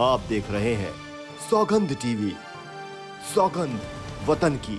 आप देख रहे हैं सौगंध टीवी, सौगंध वतन की।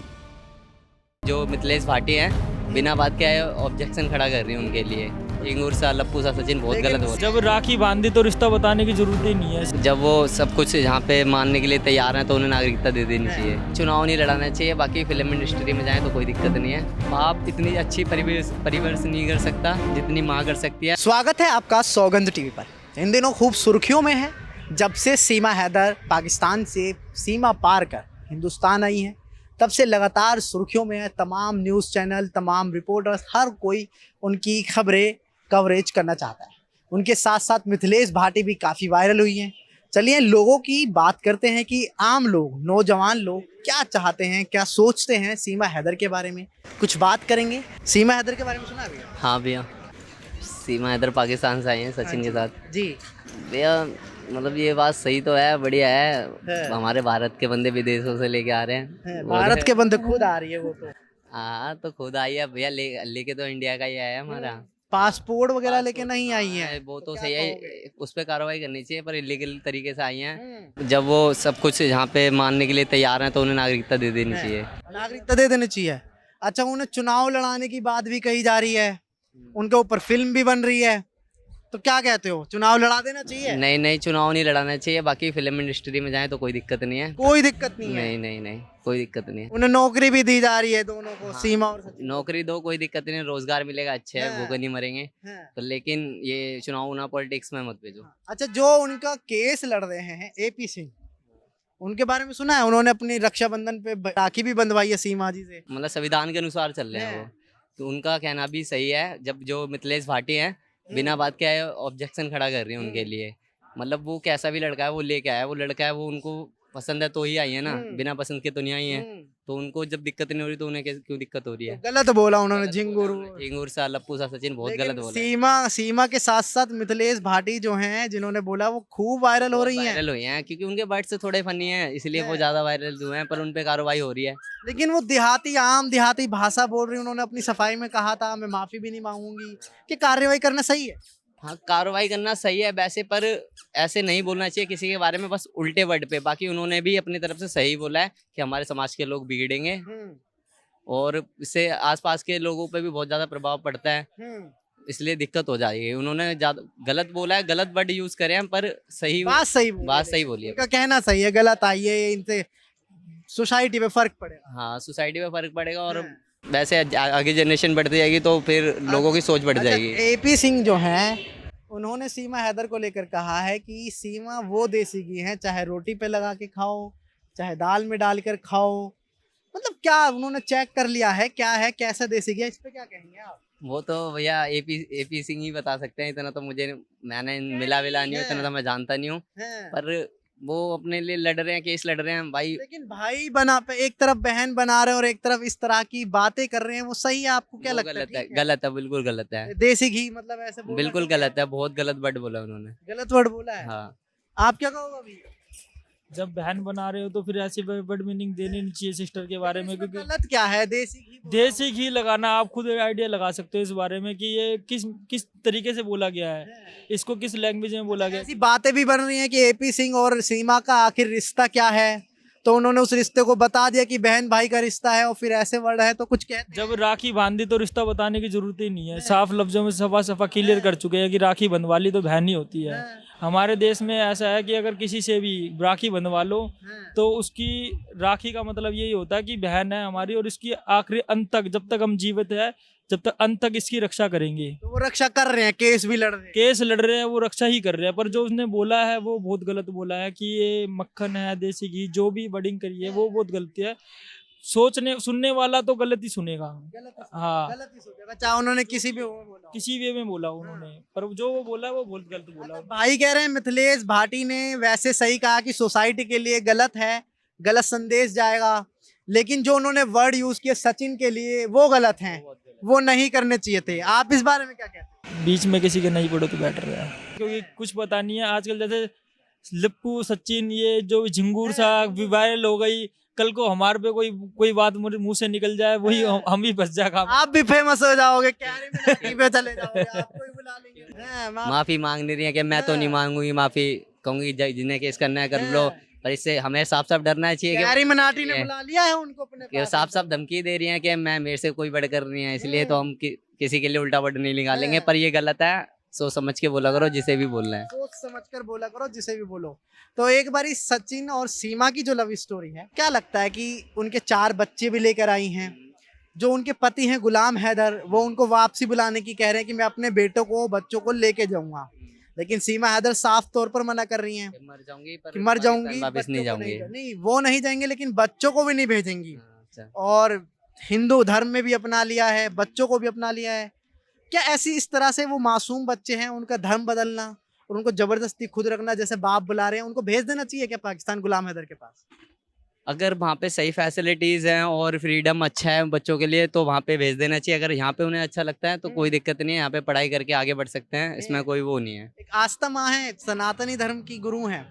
जो मिथिलेश भाटी हैं बिना बात के ऑब्जेक्शन खड़ा कर रही है उनके लिए। इंगूर सा लप्पू सा सचिन बहुत गलत हो। जब राखी बांधी तो रिश्ता बताने की जरूरत ही नहीं है। जब वो सब कुछ यहाँ पे मानने के लिए तैयार हैं तो उन्हें नागरिकता दे देनी चाहिए। चुनाव नहीं लड़ाना चाहिए। बाकी फिल्म इंडस्ट्री में जाएं तो कोई दिक्कत नहीं है। बाप इतनी अच्छी परिवर्तन नहीं कर सकता जितनी माँ कर सकती है। स्वागत है आपका सौगंध टीवी पर। इन दिनों खूब सुर्खियों में है जब से सीमा हैदर पाकिस्तान से सीमा पार कर हिंदुस्तान आई है, तब से लगातार सुर्खियों में है। तमाम न्यूज़ चैनल, तमाम रिपोर्टर्स, हर कोई उनकी खबरें कवरेज करना चाहता है। उनके साथ साथ मिथिलेश भाटी भी काफ़ी वायरल हुई हैं। चलिए लोगों की बात करते हैं कि आम लोग, नौजवान लोग क्या चाहते हैं, क्या सोचते हैं सीमा हैदर के बारे में। कुछ बात करेंगे। सीमा हैदर के बारे में सुना भैया? हाँ भैया, सीमा हैदर पाकिस्तान से आई हैं सचिन के साथ। जी भैया मतलब ये बात सही तो है, बढ़िया है। हमारे भारत के बंदे विदेशों से लेके आ रहे हैं। भारत के बंदे खुद आ रही है वो तो। हाँ तो खुद आई है भैया, लेके तो इंडिया का ही आया है हमारा। पासपोर्ट वगैरह लेके नहीं आई है। वो तो सही है, उस पर कार्रवाई करनी चाहिए, पर इलीगल तरीके से आई हैं। जब वो सब कुछ यहाँ पे मानने के लिए तैयार हैं तो उन्हें नागरिकता दे देनी चाहिए। नागरिकता दे देनी चाहिए। अच्छा, उन्हें चुनाव लड़ाने की बात भी कही जा रही है, उनके ऊपर फिल्म भी बन रही है, तो क्या कहते हो, चुनाव लड़ा देना चाहिए? नहीं नहीं, चुनाव नहीं लड़ाना चाहिए। बाकी फिल्म इंडस्ट्री में जाएं तो कोई दिक्कत नहीं है। कोई दिक्कत नहीं है। नहीं नहीं नहीं, कोई दिक्कत नहीं है। उन्हें नौकरी भी दी जा रही है दोनों को, सीमा और सचिन। नौकरी दो, कोई दिक्कत नहीं, रोजगार मिलेगा, अच्छे है, भूखे नहीं मरेंगे। हाँ। तो लेकिन ये चुनाव ना पॉलिटिक्स में मत भेजो। अच्छा, जो उनका केस लड़ रहे हैं एपी सिंह, उनके बारे में सुना है? उन्होंने अपनी रक्षाबंधन पे राखी भी बंधवाई है सीमा जी से। मतलब संविधान के अनुसार चल रहे हैं वो, तो उनका कहना भी सही है। जब जो मिथिलेश भाटी हैं बिना बात के ऑब्जेक्शन खड़ा कर रही है उनके लिए। मतलब वो कैसा भी लड़का है वो लेके आया, वो लड़का है, वो उनको पसंद है तो ही आई है ना, बिना पसंद के तो नहीं आई है। तो उनको जब दिक्कत नहीं हो रही तो उन्हें क्यों दिक्कत हो रही है? गलत बोला उन्होंने, झिंगुर सा लप्पू सा सचिन बहुत गलत लेकिन बोला। सीमा के साथ साथ मिथिलेश भाटी जो हैं, जिन्होंने बोला, वो खूब वायरल हो रही हैं। वायरल हुए हैं क्योंकि उनके वर्ड से थोड़े फनी हैं, इसलिए वो ज्यादा वायरल हुए हैं, पर उन पे कार्रवाई हो रही है। लेकिन वो आम देहाती भाषा बोल रही। उन्होंने अपनी सफाई में कहा था, मैं माफी भी नहीं मांगूंगी, कि कार्रवाई करना सही है। हाँ, कार्रवाई करना सही है वैसे, पर ऐसे नहीं बोलना चाहिए किसी के बारे में बस उल्टे वर्ड पे। बाकी उन्होंने भी अपनी तरफ से सही बोला है कि हमारे समाज के लोग बिगड़ेंगे और इससे आसपास के लोगों पे भी बहुत ज्यादा प्रभाव पड़ता है, इसलिए दिक्कत हो जाएगी। उन्होंने ज्यादा गलत बोला है, गलत वर्ड यूज करे हैं, पर बात सही बोली है। उनका कहना सही है। गलत आई है, इनसे सोसाइटी पे फर्क पड़ेगा। हाँ, सोसाइटी में फर्क पड़ेगा और वैसे आगे जनरेशन बढ़ती जाएगी तो फिर लोगों की सोच बढ़ जाएगी। एपी सिंह जो हैं, उन्होंने सीमा हैदर को लेकर कहा है कि सीमा वो देसी घी है, चाहे रोटी पे लगा के खाओ, चाहे दाल में डालकर खाओ। मतलब क्या उन्होंने चेक कर लिया है क्या है, कैसा देसी घी है? इस पे क्या कहेंगे आप? वो तो भैया एपी सिंह ही बता सकते हैं। इतना तो मैंने मिला नहीं हूँ, इतना तो मैं जानता नहीं हूँ। पर वो अपने लिए लड़ रहे हैं, केस लड़ रहे हैं भाई। लेकिन भाई बना पे एक तरफ बहन बना रहे हैं और एक तरफ इस तरह की बातें कर रहे हैं, वो सही है? आपको क्या लगता है? गलत है, बिल्कुल गलत है। देसी घी मतलब ऐसे बोलना बिल्कुल गलत है, बहुत गलत वर्ड बोला उन्होंने। गलत वर्ड बोला है। हाँ, आप क्या कहोगे अभी? जब बहन बना रहे हो तो फिर ऐसी वर्ड मीनिंग देनी नहीं चाहिए सिस्टर के बारे में, क्योंकि गलत क्या है? देसी घी लगाना, आप खुद आइडिया लगा सकते हो इस बारे में कि ये किस तरीके से बोला गया है, इसको किस लैंग्वेज में बोला गया। ऐसी बातें भी बन रही हैं कि एपी सिंह और सीमा का आखिर रिश्ता क्या है, तो उन्होंने उस रिश्ते को बता दिया कि बहन भाई का रिश्ता है, और फिर ऐसे वर्ड है तो कुछ कहते हैं। जब राखी बांधी तो रिश्ता बताने की जरूरत ही नहीं है। साफ लफ्जों में सफा क्लियर कर चुके हैं कि राखी बंधवा ली तो बहन ही होती है। हमारे देश में ऐसा है कि अगर किसी से भी राखी बंधवा लो तो उसकी राखी का मतलब यही होता है कि बहन है हमारी, और इसकी आखिरी अंत तक, जब तक हम जीवित है, जब तक अंत तक इसकी रक्षा करेंगे। तो वो रक्षा कर रहे हैं, केस भी लड़ रहे हैं। केस लड़ रहे हैं, वो रक्षा ही कर रहे हैं। पर जो उसने बोला है वो बहुत गलत बोला है कि ये मक्खन है, देसी घी, जो भी वर्डिंग करी है वो बहुत गलती है। सुनने वाला तो गलत ही सुनेगा। हाँ, गलत ही सोचेगा, चाहे उन्होंने किसी किसी वे में बोला उन्होंने, पर जो वो बोला वो बहुत गलत बोला। भाई कह रहे हैं मिथिलेश भाटी ने वैसे सही कहा कि सोसाइटी के लिए गलत है, गलत संदेश जाएगा, लेकिन जो उन्होंने वर्ड यूज किए सचिन के लिए वो गलत हैं, वो नहीं करने चाहिए थे। आप इस बारे में क्या कहते हैं? बीच में किसी के नहीं पड़ो तो बेटर है, क्योंकि कुछ पता नहीं है। आजकल जैसे लिप्पू सचिन, ये जो झिंगूर सा वायरल हो गई, कल को हमारे पे कोई बात मुंह से निकल जाए, वही हम ही फंस जाएगा। आप भी फेमस हो जाओगे, कैरी में पे चले जाओगे, आपको ही बुला लेंगे। माफी मांग नहीं रही है कि मैं तो नहीं मांगूंगी माफी, कहूंगी जिन्हें केस करना है कर लो, पर इससे हमें साफ साफ डरना चाहिए गैरी मनाटी ने कि बुला लिया है उनको अपने कि पास। साफ साफ धमकी दे रही हैं कि मैं मेरे से कोई बढ़कर नहीं है, इसलिए तो हम किसी के लिए उल्टा वर्ड नहीं निकालेंगे। पर ये गलत है, सोच समझ के बोला करो जिसे भी बोलना है। सोच समझ कर बोला करो जिसे भी बोलो। तो एक बारी सचिन और सीमा की जो लव स्टोरी है, क्या लगता है कि उनके 4 बच्चे भी लेकर आई हैं, जो उनके पति हैं गुलाम हैदर, वो उनको वापसी बुलाने की कह रहे हैं कि मैं अपने बेटों को बच्चों को लेके जाऊंगा, लेकिन सीमा हैदर साफ तौर पर मना कर रही हैं मर जाऊंगी कि मर जाऊंगी, वापस बच्चों नहीं को जाऊंगी। नहीं वो नहीं जाएंगे, लेकिन बच्चों को भी नहीं भेजेंगी। अच्छा। और हिंदू धर्म में भी अपना लिया है, बच्चों को भी अपना लिया है। क्या ऐसी इस तरह से वो मासूम बच्चे हैं, उनका धर्म बदलना और उनको जबरदस्ती खुद रखना, जैसे बाप बुला रहे हैं, उनको भेज देना चाहिए क्या पाकिस्तान गुलाम हैदर के पास? अगर वहाँ पे सही फैसिलिटीज हैं और फ्रीडम अच्छा है बच्चों के लिए तो वहाँ पे भेज देना चाहिए। अगर यहाँ पे उन्हें अच्छा लगता है तो कोई दिक्कत नहीं है, यहाँ पे पढ़ाई करके आगे बढ़ सकते हैं, इसमें कोई वो नहीं है। एक आस्था माँ है, सनातनी धर्म की गुरु हैं,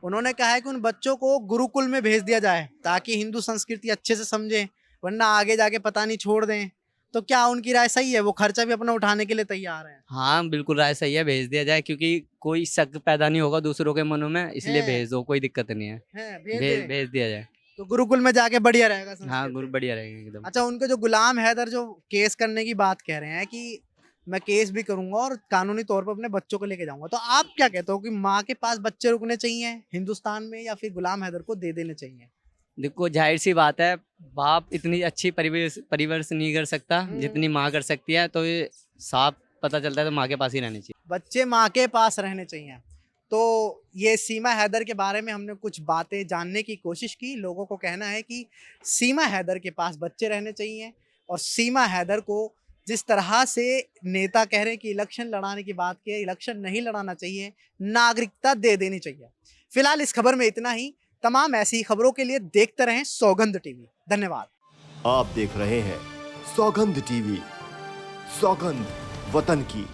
उन्होंने कहा है कि उन बच्चों को गुरुकुल में भेज दिया जाए ताकि हिंदू संस्कृति अच्छे से समझें, वरना आगे जाके पता नहीं छोड़ दें। तो क्या उनकी राय सही है? वो खर्चा भी अपना उठाने के लिए तैयार है। हाँ बिल्कुल राय सही है, भेज दिया जाए, क्योंकि कोई शक पैदा नहीं होगा दूसरों के मनों में, इसलिए है। भेज दो, कोई दिक्कत नहीं है। भेज दें। भेज दिया जाए। तो गुरुकुल में जाके बढ़िया रहेगा हाँ संस्कृति। गुरु बढ़िया रहेगा एकदम। अच्छा, उनके जो गुलाम हैदर जो केस करने की बात कह रहे हैं कि मैं केस भी करूंगा और कानूनी तौर पर अपने बच्चों को लेके जाऊंगा, तो आप क्या कहते हो कि माँ के पास बच्चे रुकने चाहिए हिंदुस्तान में या फिर गुलाम हैदर को दे देने चाहिए? देखो जाहिर सी बात है, बाप इतनी अच्छी परिवर्स नहीं कर सकता जितनी माँ कर सकती है, तो ये साफ पता चलता है तो माँ के पास ही रहनी चाहिए। बच्चे माँ के पास रहने चाहिए। तो ये सीमा हैदर के बारे में हमने कुछ बातें जानने की कोशिश की। लोगों को कहना है कि सीमा हैदर के पास बच्चे रहने चाहिए और सीमा हैदर को जिस तरह से नेता कह रहे हैं कि इलेक्शन लड़ाने की बात की है, इलेक्शन नहीं लड़ाना चाहिए, नागरिकता दे देनी चाहिए। फिलहाल इस खबर में इतना ही। तमाम ऐसी खबरों के लिए देखते रहें सौगंध टीवी। धन्यवाद। आप देख रहे हैं सौगंध टीवी। सौगंध वतन की।